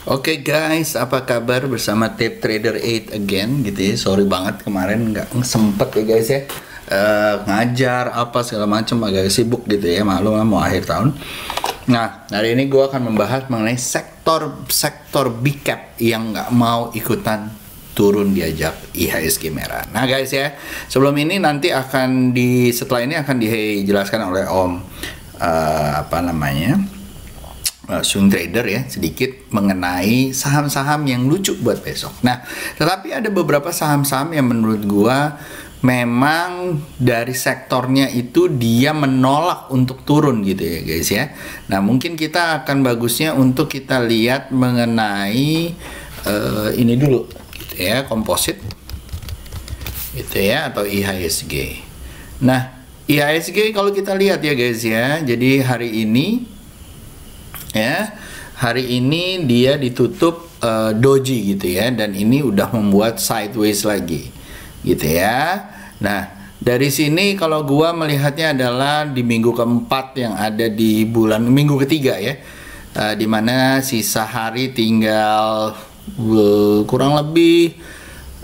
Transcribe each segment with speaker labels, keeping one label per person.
Speaker 1: Oke guys, apa kabar bersama Tape Trader 8 again gitu ya. Sorry banget kemarin nggak sempet ya guys ya. Ngajar apa segala macam, agak sibuk gitu ya, maklum mau akhir tahun. Nah, hari ini gue akan membahas mengenai sektor big cap yang nggak mau ikutan turun diajak IHSG merah. Nah guys ya, sebelum ini nanti setelah ini akan dijelaskan oleh Om swing trader ya, sedikit mengenai saham-saham yang lucu buat besok. Nah, tetapi ada beberapa saham-saham yang menurut gua memang dari sektornya itu dia menolak untuk turun gitu ya guys ya. Nah, mungkin kita akan bagusnya untuk kita lihat mengenai ini dulu gitu ya, komposit gitu ya, atau IHSG. Nah, IHSG kalau kita lihat ya guys ya, jadi hari ini dia ditutup doji gitu ya, dan ini udah membuat sideways lagi gitu ya. Nah, dari sini kalau gua melihatnya adalah di minggu keempat yang ada di minggu ketiga ya, dimana sisa hari tinggal kurang lebih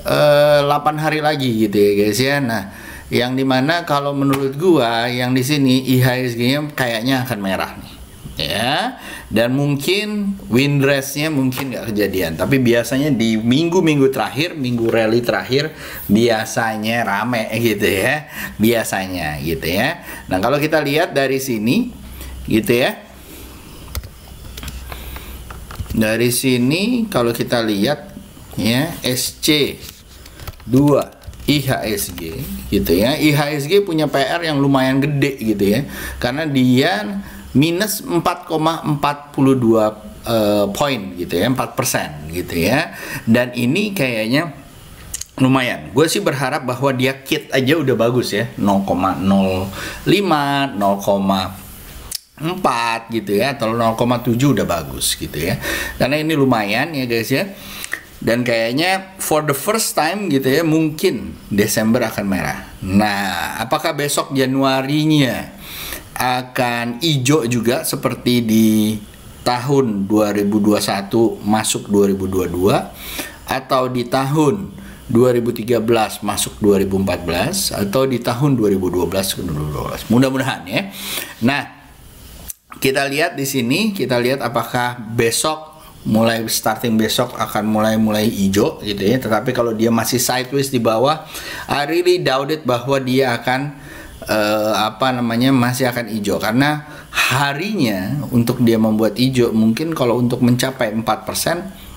Speaker 1: 8 hari lagi gitu ya guys ya. Nah, yang dimana kalau menurut gua yang di sini IHSG-nya kayaknya akan merah nih ya, dan mungkin windrest-nya mungkin nggak kejadian, tapi biasanya di minggu-minggu terakhir, minggu rally terakhir biasanya rame gitu ya, biasanya gitu ya. Nah, kalau kita lihat dari sini gitu ya, dari sini kalau kita lihat ya, SC2 IHSG gitu ya, IHSG punya PR yang lumayan gede gitu ya, karena dia minus 4,42 poin gitu ya, 4% gitu ya, dan ini kayaknya lumayan. Gue sih berharap bahwa dia kit aja udah bagus ya, 0,05, 0,4 gitu ya, atau 0,7 udah bagus gitu ya, karena ini lumayan ya guys ya. Dan kayaknya for the first time gitu ya, mungkin Desember akan merah. Nah, apakah besok Januarinya akan hijau juga seperti di tahun 2021 masuk 2022, atau di tahun 2013 masuk 2014, atau di tahun 2012 ke 2012? Mudah-mudahan ya. Nah, kita lihat di sini, kita lihat apakah besok starting besok akan mulai hijau gitu ya. Tetapi kalau dia masih sideways di bawah, I really doubt it bahwa dia akan masih akan hijau, karena harinya untuk dia membuat hijau mungkin kalau untuk mencapai 4%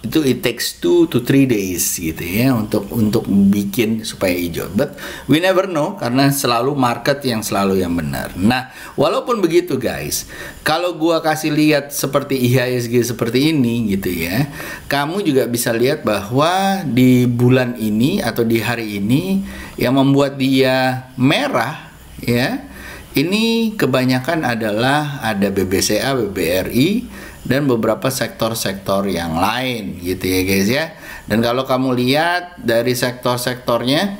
Speaker 1: itu it takes 2 to 3 days gitu ya, untuk bikin supaya hijau. But we never know, karena selalu market yang selalu yang benar. Nah, walaupun begitu guys, kalau gua kasih lihat seperti IHSG seperti ini gitu ya, kamu juga bisa lihat bahwa di bulan ini atau di hari ini yang membuat dia merah ya, ini kebanyakan adalah ada BBCA, BBRI, dan beberapa sektor-sektor yang lain gitu ya guys ya. Dan kalau kamu lihat dari sektor-sektornya,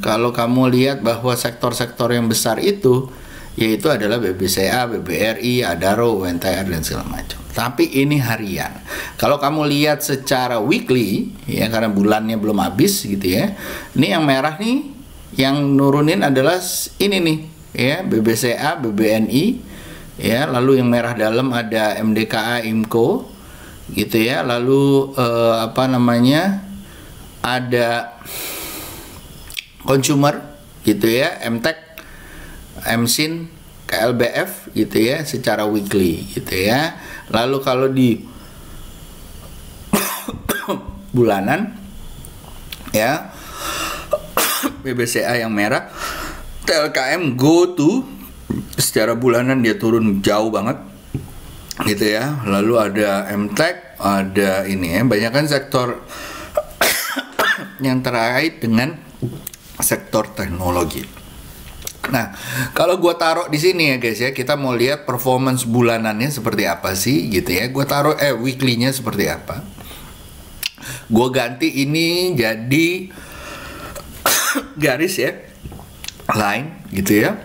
Speaker 1: kalau kamu lihat bahwa sektor-sektor yang besar itu yaitu adalah BBCA, BBRI, Adaro, UNTR, dan segala macam. Tapi ini harian. Kalau kamu lihat secara weekly ya, karena bulannya belum habis gitu ya, ini yang merah nih, yang nurunin adalah ini nih ya, BBCA, BBNI ya, lalu yang merah dalam ada MDKA, IMCO gitu ya, lalu ada consumer gitu ya, MTEK, MSIN, KLBF gitu ya, secara weekly gitu ya. Lalu kalau di bulanan ya, BBCA yang merah, TLKM go to secara bulanan dia turun jauh banget gitu ya. Lalu ada MTEK, ada ini ya, banyak kan sektor yang terkait dengan sektor teknologi. Nah, kalau gua taruh di sini ya guys ya, kita mau lihat performance bulanannya seperti apa sih gitu ya. Gua taruh weekly-nya seperti apa. Gua ganti ini jadi garis ya, line gitu ya.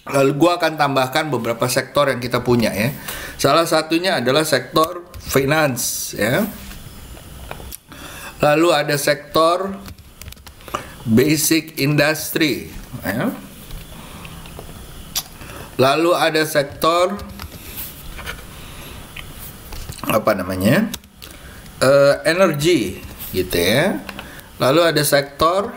Speaker 1: Lalu gua akan tambahkan beberapa sektor yang kita punya ya. Salah satunya adalah sektor finance ya. Lalu ada sektor basic industry ya. Lalu ada sektor apa namanya? Energi gitu ya. Lalu ada sektor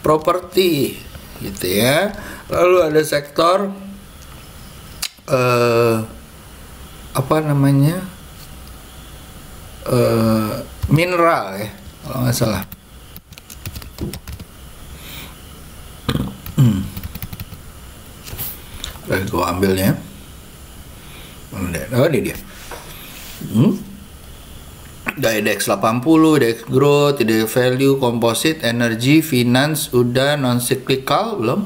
Speaker 1: properti gitu ya. Lalu ada sektor apa namanya? Mineral ya, kalau nggak salah. Gue ambilnya. Oh, ini dia. IDX 80, IDX growth, IDX value, composite, energy, finance, udah non cyclical belum?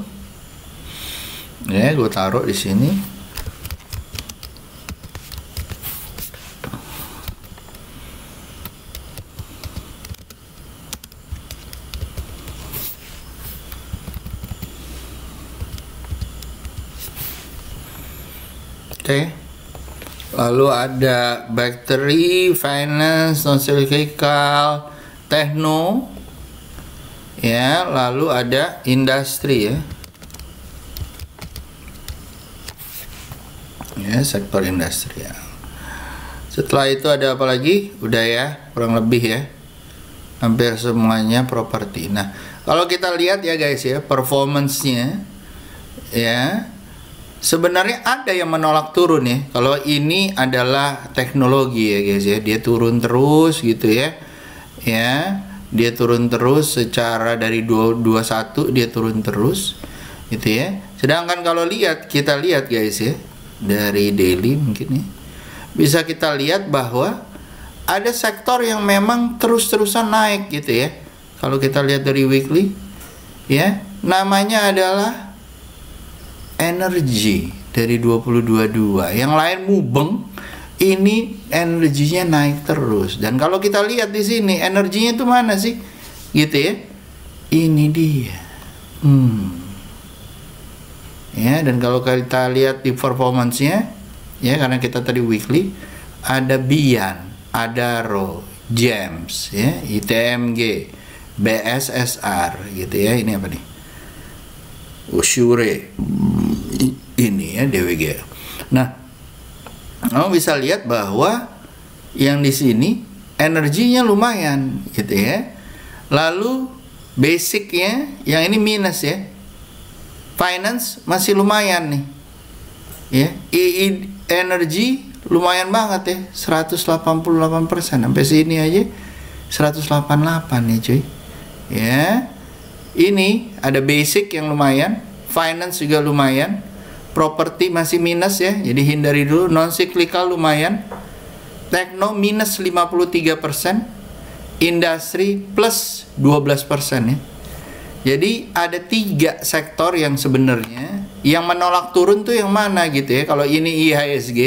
Speaker 1: Ya, gue taruh di sini. Oke. Lalu ada battery, finance, non cyclical, techno, ya. Lalu ada industri ya. Ya, sektor industrial. Setelah itu ada apa lagi? Udah ya, kurang lebih ya. Hampir semuanya properti. Nah, kalau kita lihat ya guys ya, performance-nya ya. Sebenarnya ada yang menolak turun ya. Kalau ini adalah teknologi ya guys ya, dia turun terus gitu ya. Ya, dia turun terus secara dari 21 dia turun terus gitu ya. Sedangkan kalau kita lihat guys ya, dari daily mungkin ya, bisa kita lihat bahwa ada sektor yang memang terus-terusan naik gitu ya. Kalau kita lihat dari weekly ya, namanya adalah energi dari 2022. Yang lain mubeng, ini energinya naik terus. Dan kalau kita lihat di sini, energinya itu mana sih? Gitu ya. Ini dia. Ya, dan kalau kita lihat di performance-nya, ya karena kita tadi weekly, ada Bian, Adaro, Gems, ya, ITMG, BSSR gitu ya. Ini apa nih? Ushure, ini ya DWG. Nah, kamu bisa lihat bahwa yang di sini energinya lumayan gitu ya. Lalu basicnya yang ini minus ya. Finance masih lumayan nih. Ya, energi lumayan banget ya, 188%. Sampai sini aja 188 ya cuy. Ya. Ini ada basic yang lumayan, finance juga lumayan, properti masih minus ya, jadi hindari dulu. Non cyclical lumayan, techno minus 53%, industri plus 12% ya. Jadi ada 3 sektor yang sebenarnya yang menolak turun tuh yang mana gitu ya. Kalau ini IHSG,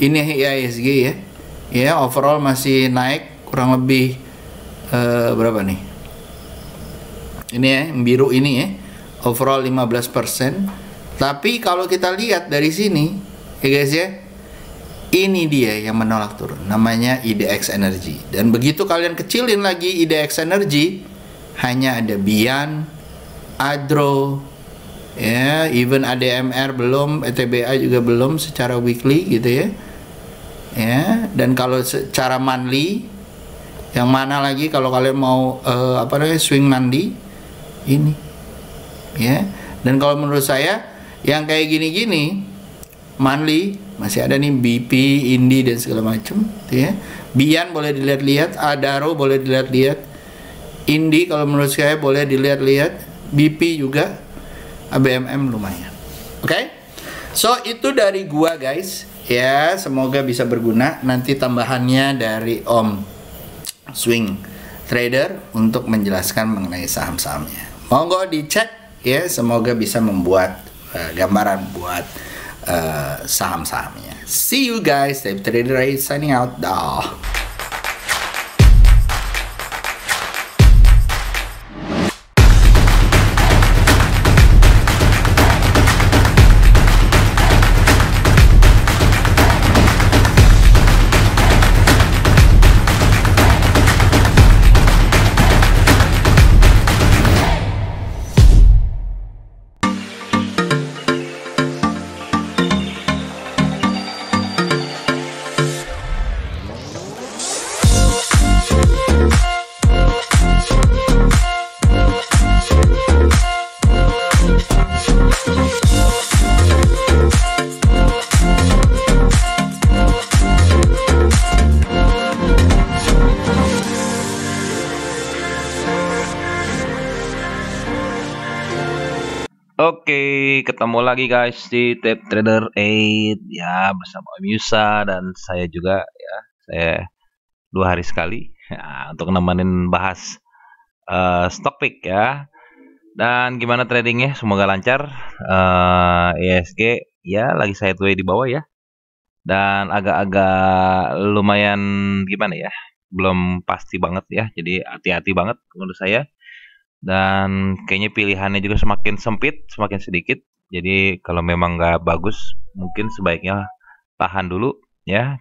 Speaker 1: ini IHSG ya. Ya, overall masih naik kurang lebih berapa nih? Ini ya, yang biru ini ya, overall 15%. Tapi kalau kita lihat dari sini ya guys ya, ini dia yang menolak turun, namanya IDX Energy. Dan begitu kalian kecilin lagi IDX Energy, hanya ada Bian, Adro, ya, even ADMR belum, ETBA juga belum secara weekly gitu ya. Ya, dan kalau secara monthly, yang mana lagi kalau kalian mau swing monthly, ini ya. Dan kalau menurut saya yang kayak gini-gini monthly masih ada nih BP, Indi dan segala macam ya. Bian boleh dilihat-lihat, Adaro boleh dilihat-lihat, Indi kalau menurut saya boleh dilihat-lihat, BP juga, ABMM lumayan. Oke? So itu dari gua guys ya, semoga bisa berguna. Nanti tambahannya dari Om Swing Trader untuk menjelaskan mengenai saham-sahamnya. Monggo dicek ya, semoga bisa membuat gambaran buat saham-sahamnya. See you guys, Dave Trader signing out. Dah.
Speaker 2: Oke, ketemu lagi guys di Tape Trader 8 ya bersama Om Yusa dan saya juga ya. Saya 2 hari sekali ya, untuk nemenin bahas stock pick ya. Dan gimana tradingnya? Semoga lancar. ISG ya lagi sideways di bawah ya. Dan agak-agak lumayan gimana ya? Belum pasti banget ya. Jadi hati-hati banget menurut saya. Dan kayaknya pilihannya juga semakin sempit, semakin sedikit. Jadi kalau memang nggak bagus, mungkin sebaiknya tahan dulu ya.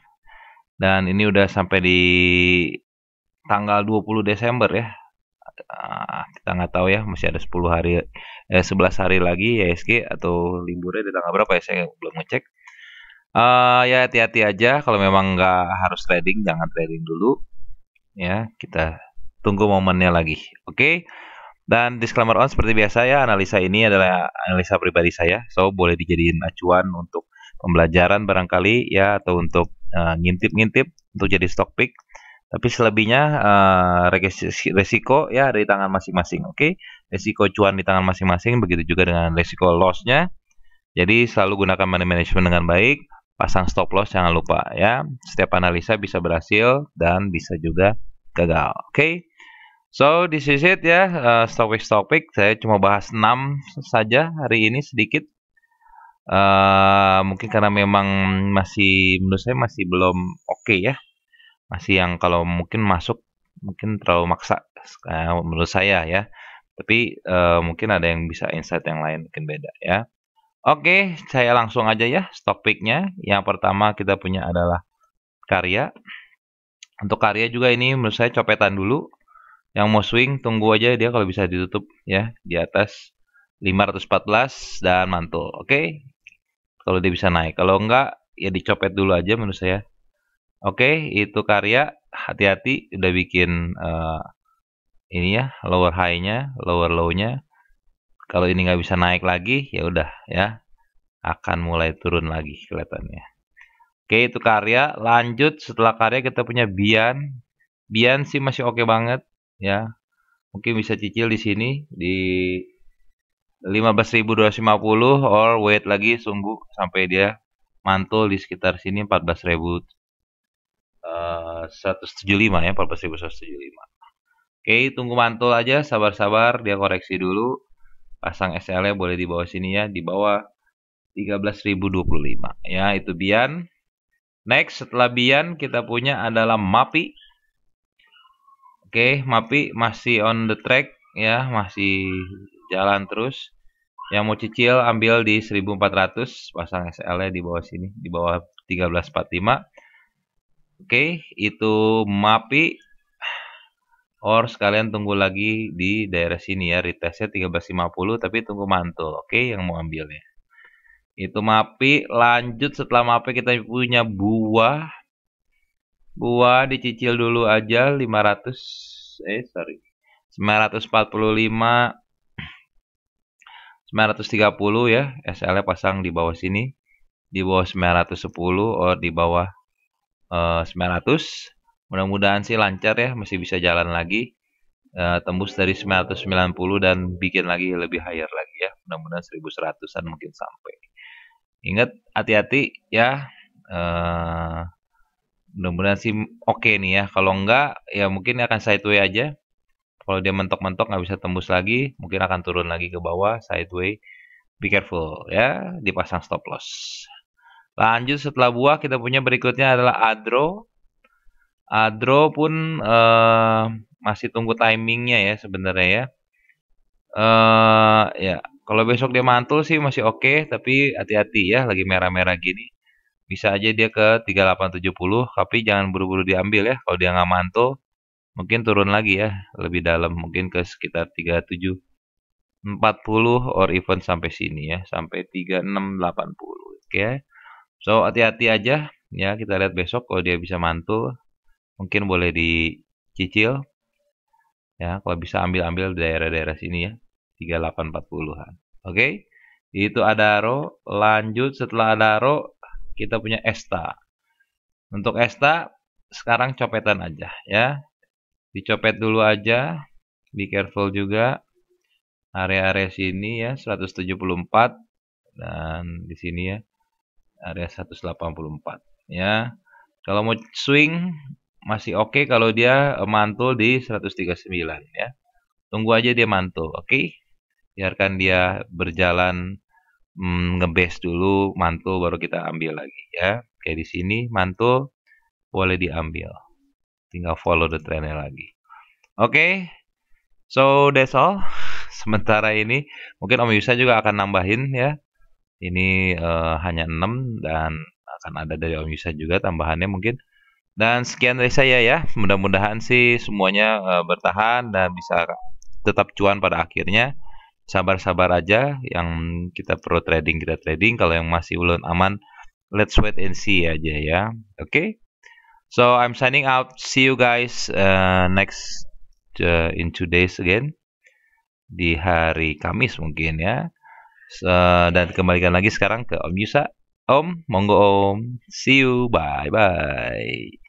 Speaker 2: Dan ini udah sampai di tanggal 20 Desember ya. Kita nggak tahu ya, masih ada 10 hari, 11 hari lagi ISG atau liburnya di tanggal berapa ya, saya belum ngecek. Ya hati-hati aja, kalau memang nggak harus trading, jangan trading dulu ya. Kita tunggu momennya lagi, oke? Dan disclaimer on seperti biasa ya, analisa ini adalah analisa pribadi saya, so boleh dijadiin acuan untuk pembelajaran barangkali ya, atau untuk ngintip-ngintip untuk jadi stock pick. Tapi selebihnya resiko ya ada di tangan masing-masing, oke? Resiko cuan di tangan masing-masing, begitu juga dengan resiko loss-nya. Jadi selalu gunakan money management dengan baik, pasang stop loss jangan lupa ya. Setiap analisa bisa berhasil dan bisa juga gagal, oke? So, this is it ya, stock pick. Saya cuma bahas 6 saja hari ini sedikit. Mungkin karena memang menurut saya masih belum oke ya. Masih yang kalau mungkin masuk, mungkin terlalu maksa menurut saya ya. Tapi mungkin ada yang bisa insight yang lain, mungkin beda ya. Oke, saya langsung aja ya stock pick-nya. Yang pertama kita punya adalah Karya. Untuk Karya juga ini menurut saya copetan dulu. Yang mau swing tunggu aja dia kalau bisa ditutup ya di atas 514 dan mantul. Oke. Kalau dia bisa naik. Kalau enggak ya dicopet dulu aja menurut saya. Oke, itu Karya. Hati-hati udah bikin ini ya, lower high-nya, lower low-nya. Kalau ini nggak bisa naik lagi ya udah ya, akan mulai turun lagi kelihatannya. Oke, itu Karya. Lanjut setelah Karya kita punya Bian. Bian sih masih oke banget ya. Mungkin bisa cicil di sini di 15.250 or wait lagi sungguh sampai dia mantul di sekitar sini 14.175 ya, 14.175. Oke, tunggu mantul aja, sabar-sabar dia koreksi dulu. Pasang SL-nya boleh di bawah sini ya, di bawah 13.025 ya, itu Bian. Next setelah Bian kita punya adalah MAPI. Oke, MAPI masih on the track ya, masih jalan terus. Yang mau cicil ambil di 1400, pasang SL-nya di bawah sini, di bawah 1345. Oke, itu MAPI. Or sekalian tunggu lagi di daerah sini ya, retestnya 1350 tapi tunggu mantul. Oke, yang mau ambilnya. Itu MAPI. Lanjut setelah MAPI kita punya buah. Buah dicicil dulu aja 945, 930 ya, SL-nya pasang di bawah sini, di bawah 910 or di bawah 900. Mudah-mudahan sih lancar ya, masih bisa jalan lagi, tembus dari 990 dan bikin lagi lebih higher lagi ya, mudah-mudahan 1100-an mungkin sampai. Ingat hati-hati ya, mudah-mudahan sih oke nih ya. Kalau enggak ya mungkin akan sideways aja. Kalau dia mentok-mentok nggak bisa tembus lagi, mungkin akan turun lagi ke bawah sideways. Be careful ya, dipasang stop loss. Lanjut setelah buah kita punya berikutnya adalah Adro. Adro pun masih tunggu timingnya ya sebenarnya ya. Ya kalau besok dia mantul sih masih oke, tapi hati-hati ya, lagi merah-merah gini. Bisa aja dia ke 3870, tapi jangan buru-buru diambil ya. Kalau dia nggak mantul, mungkin turun lagi ya, lebih dalam, mungkin ke sekitar 3740 or even sampai sini ya, sampai 3680. Oke. So hati-hati aja ya, kita lihat besok kalau dia bisa mantul, mungkin boleh dicicil ya, kalau bisa ambil-ambil daerah-daerah sini ya, 3840-an. Oke. Itu Adaro. Lanjut setelah Adaro kita punya Esta. Untuk Esta sekarang copetan aja ya. Dicopet dulu aja. Be careful juga. area-area sini ya 174 dan di sini ya area 184 ya. Kalau mau swing masih oke kalau dia mantul di 139 ya. Tunggu aja dia mantul, oke? Biarkan dia berjalan ngebase dulu, mantul baru kita ambil lagi ya. Kayak di sini mantul boleh diambil. Tinggal follow the trendnya lagi. Oke. So that's all. Sementara ini mungkin Om Yusa juga akan nambahin ya. Ini hanya 6 dan akan ada dari Om Yusa juga tambahannya mungkin. Dan sekian dari saya ya. Mudah-mudahan sih semuanya bertahan dan bisa tetap cuan pada akhirnya. Sabar-sabar aja, yang kita perlu trading kita trading, kalau yang masih belum aman let's wait and see aja ya. Oke. So I'm signing out. See you guys next in 2 days again, di hari Kamis mungkin ya. Dan kembalikan lagi sekarang ke Om Yusa. Om, monggo Om. See you. Bye bye.